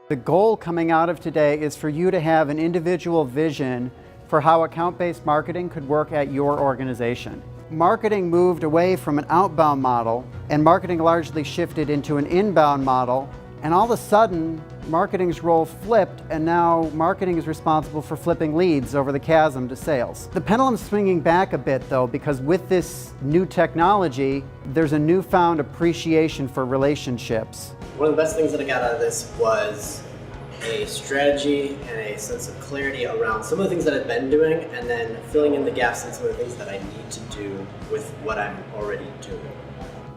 The goal coming out of today is for you to have an individual vision for how account-based marketing could work at your organization. Marketing moved away from an outbound model, and marketing largely shifted into an inbound model, and all of a sudden, marketing's role flipped, and now marketing is responsible for flipping leads over the chasm to sales. The pendulum's swinging back a bit though, because with this new technology, there's a newfound appreciation for relationships. One of the best things that I got out of this was a strategy and a sense of clarity around some of the things that I've been doing, and then filling in the gaps in some of the things that I need to do with what I'm already doing.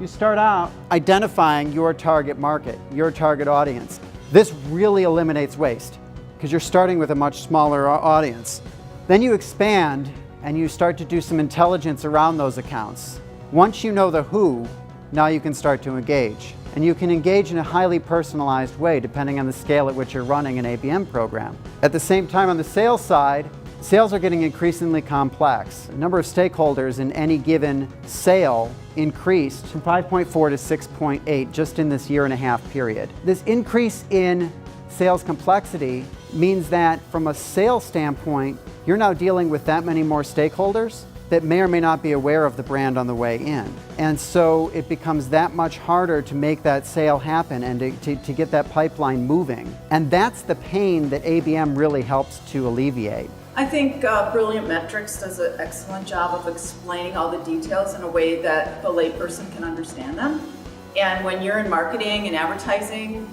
You start out identifying your target market, your target audience. This really eliminates waste because you're starting with a much smaller audience. Then you expand and you start to do some intelligence around those accounts. Once you know the who, now you can start to engage. And you can engage in a highly personalized way depending on the scale at which you're running an ABM program. At the same time, on the sales side, sales are getting increasingly complex. The number of stakeholders in any given sale increased from 5.4 to 6.8 just in this 1.5-year period. This increase in sales complexity means that from a sales standpoint, you're now dealing with that many more stakeholders that may or may not be aware of the brand on the way in. And so it becomes that much harder to make that sale happen and to get that pipeline moving. And that's the pain that ABM really helps to alleviate. I think Brilliant Metrics does an excellent job of explaining all the details in a way that the layperson can understand them. And when you're in marketing and advertising,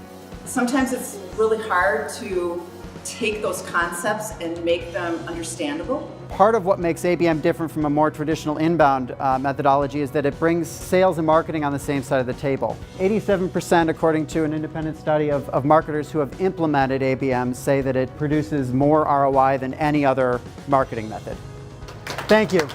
sometimes it's really hard to take those concepts and make them understandable. Part of what makes ABM different from a more traditional inbound methodology is that it brings sales and marketing on the same side of the table. 87%, according to an independent study of marketers who have implemented ABM, say that it produces more ROI than any other marketing method. Thank you.